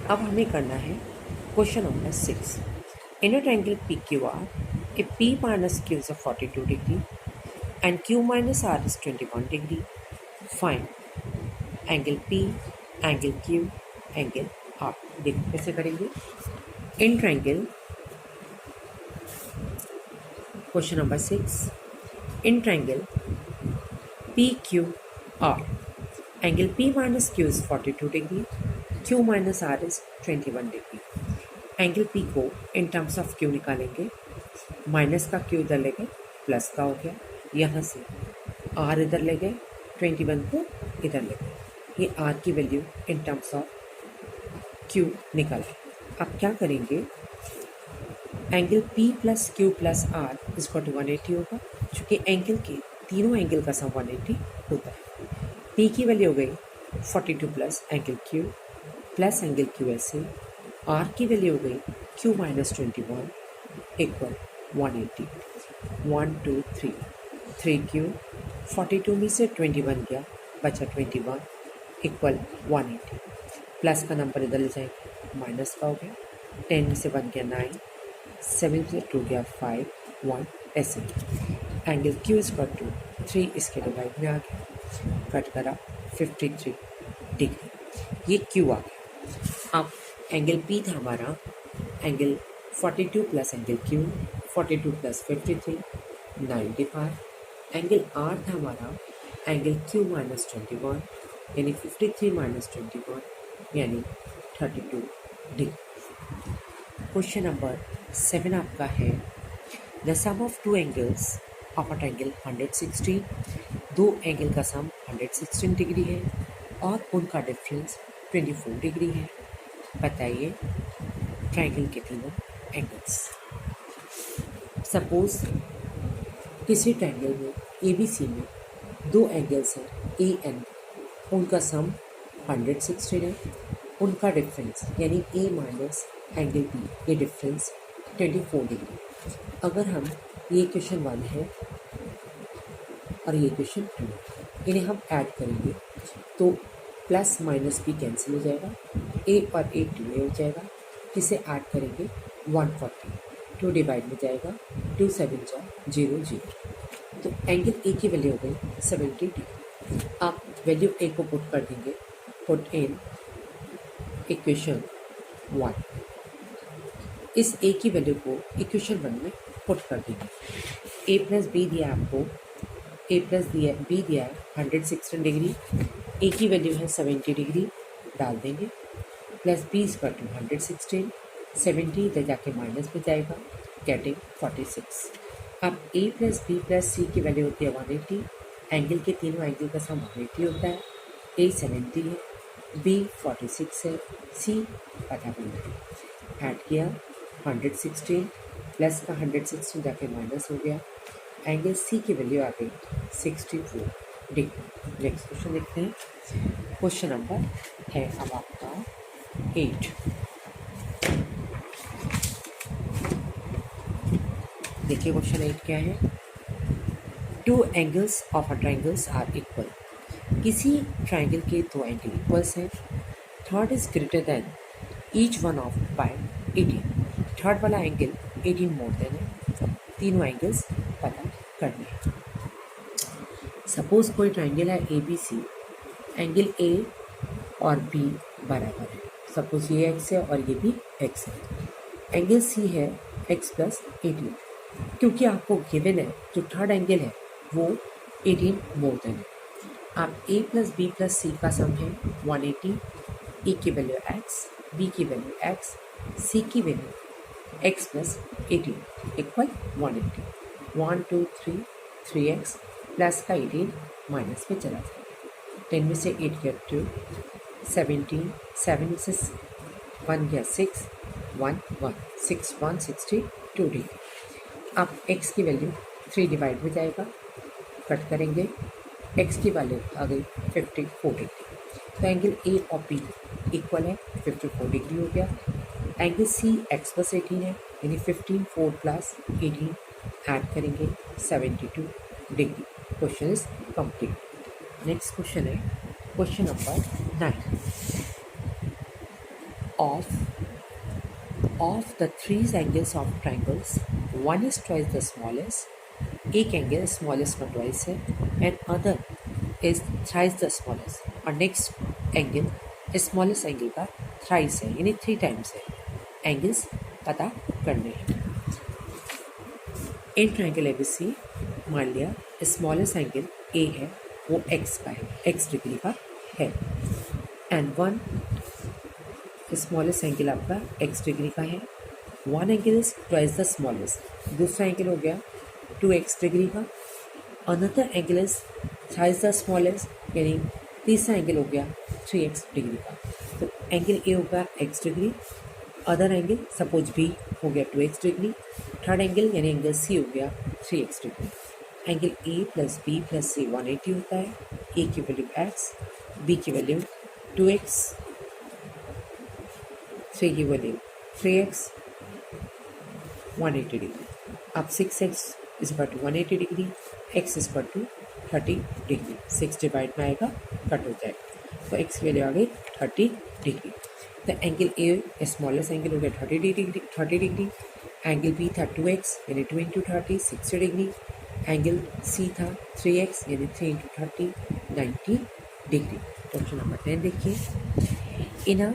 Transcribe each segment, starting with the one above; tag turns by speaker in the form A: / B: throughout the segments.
A: अब हमें करना है question number 6. In a triangle PQR, if P minus Q is 42 degree and Q minus R is 21 degree, find angle P, angle Q, angle R. देखो कैसे करेंगे. In triangle, question number 6. In triangle PQR, angle P minus Q is 42 degree, Q minus R is 21 degree. Angle P को इन terms of Q निकालेंगे. Minus का Q इधर ले गए, plus का हो गया. यहाँ से आर इधर ले गए, 21 को इधर ले गए. ये आर की value in terms of Q निकालें. अब क्या करेंगे, angle P plus Q plus R इसको 180 होगा, चूँकि एंगल के तीनों एंगल का सम 180 होता है. पी की वैल्यू हो गई 42 plus angle Q plus angle Q ऐसे. आर की वैल्यू हो गई क्यू माइनस 21 इक्वल 180. 1 2 3 3 क्यू 42 में से 21 गया, बचा 21 इक्वल 180. प्लस का नंबर इधर ले जाएंगे, माइनस का हो गया. 10 में से 1 गया 9, 7 से 2 गया 5, 1 ऐसे. एंगल क्यू इक्वल टू 3 इसके डिवाइड में आ गया, कट करा 53 डिग्री. ये क्यू आ गया. अब एंगल पी था हमारा angle 42 plus angle Q 42 plus 53 95. Angle R था हमारा एंगल क्यू माइनस 21 यानी 53 माइनस 21 यानी 32 डिग्री. क्वेश्चन नंबर 7 आपका है, the sum of two angles of a triangle 116. दो एंगल का सम 116 डिग्री है और उनका डिफरेंस 24 डिग्री है. बताइए ट्रायंगल के तीनों एंगल्स. सपोज किसी ट्रायंगल में ABC में दो एंगल्स हैं AN, उनका सम 116 है. उनका डिफरेंस यानी A माइनस एंगल B, ये डिफरेंस 24 डिग्री. अगर हम ये क्वेश्चन 1 है और ये क्वेश्चन 2, इन्हें हम ऐड करेंगे तो प्लस माइनस भी कैंसिल हो जाएगा, ए और ए 2 हो जाएगा. इसे ऐड करेंगे 140, 2 डिवाइड में जाएगा, 2 7 जा 0 0. तो एंगल ए की वैल्यू हो गई 70 डिग्री. आप वैल्यू ए को पुट कर देंगे, पुट इन इक्वेशन 1. इस ए की वैल्यू को इक्वेशन 1 में पुट कर देंगे. ए प्लस बी दिया आपको, ए प्लस बी दिया है 116 डिग्री. ए की वैल्यू है 70 डिग्री, डाल देंगे. प्लस बी इक्वल टू 116, 70 इधर जाके माइनस में जाएगा, गेटिंग 46. अब ए प्लस बी प्लस सी की वैल्यू होती है 180. एंगल के तीनों एंगल का सम 180 होता है. ए 70 है, बी 46 है, सी पता करना है. ऐड किया 116 प्लस का 116 जाके माइनस हो गया. एंगल सी की वैल्यू आ गई 64 डिग्री. नेक्स्ट क्वेश्चन देखते हैं. क्वेश्चन नंबर है अब आपका 8. देखिए क्वेश्चन 8 क्या है. Two angles of a triangles are equal. किसी ट्रायंगल के दो एंगल इक्वल्स हैं. Third is greater than each one of by 18. Third वाला एंगल 18 मोर देन है. तीनों एंगल्स पता करने हैं. सपोज कोई ट्रायंगल है ABC, एंगल A और B बराबर है. सपोज ये x है और ये भी x है. एंगल C है x प्लस 18. क्योंकि आपको गिवन है जो थर्ड एंगल है वो 18 मोर देन है. आप A plus B plus C का सम है 180. A की वैल्यू x, B की वैल्यू x, C की value x plus 18 equal 180. 1 2 3 3x plus का 18 माइनस में चला जाएगा. 10 में से 8 गया 2, 17, 7 से 1 गया 6, 1 1 6 1 62 डिग्री. अब x की वैल्यू 3 डिवाइड में जाएगा, कट करेंगे. x की वैल्यू आ गई 54 डिग्री. तो एंगल A और B इक्वल है, 54 डिग्री हो गया. एंगल C x प्लस 18 है यानी 15 4 प्लस 18 ऐड करेंगे 72 degree. Question is complete. Next question है question number 9. of the three angles of triangles, one is twice the smallest, एक एंगल स्मॉलेस्ट का ट्वाइस है, and other is thrice the smallest, और next angle smallest angle का thrice है, यानी 3 times है. Angles पता करने हैं. इन ट्राइंगल एबीसी मान लिया स्मॉलेस्ट एंगल ए है, वो एक्स का है, एक्स डिग्री का है, एंड वन स्मॉलेस्ट एंगल आपका एक्स डिग्री का है. One angle is twice the smallest, दूसरा एंगल हो गया 2x डिग्री का. Another angle is thrice the smallest, यानी तीसरा एंगल हो गया 3x डिग्री का. तो एंगल ए हो गया x degree, other angle suppose B हो गया 2x डिग्री, थर्ड एंगल यानी एंगल सी हो गया 3x degree. Angle A plus B plus C 180 होता है. ए की वैल्यू x, बी की वैल्यू 2x, सी की वैल्यू 3x, 180 डिग्री. अब 6x is equal to 180 degree, x is equal to 30 degree. 6 divide में आएगा, कट हो जाएगा, तो x वैल्यू आ गई 30 डिग्री. तो एंगल ए स्मॉलेस्ट एंगल हो गया 30 डिग्री. एंगल बी था 2x यानी 2 इंटू 30 60 डिग्री. एंगल सी था 3x यानी 3 इंटू 30 90 डिग्री. क्वेश्चन नंबर 10 देखिए. In a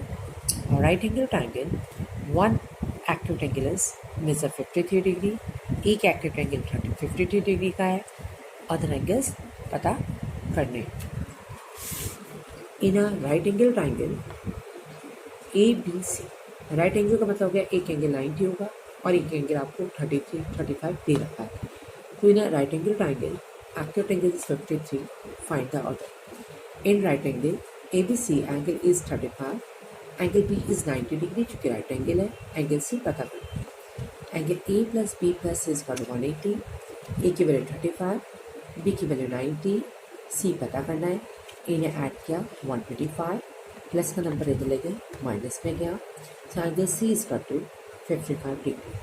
A: right angle triangle one acute angle is measure 53 degree, एक एक्यूट एंगल 53 डिग्री का है. अदर एंगल्स पता करने. In a right angle triangle A B C, right angle का मतलब हो गया एक एंगल 90 होगा और एक एंगल आपको 33 35 दे रखा है. तो in a right angle triangle acute angle is 53, find the other. In right angle A B C angle is 35, angle B is 90 degree चूँकि राइट एंगल है. एंगल सी पता करना. Angle A plus B plus is equal to 180, A की value 35, B की value 90, C पता करना है. ए ने ऐड किया 125, प्लस का नंबर इधर ले गए, माइनस में गया. तो angle C is equal to 55 degree.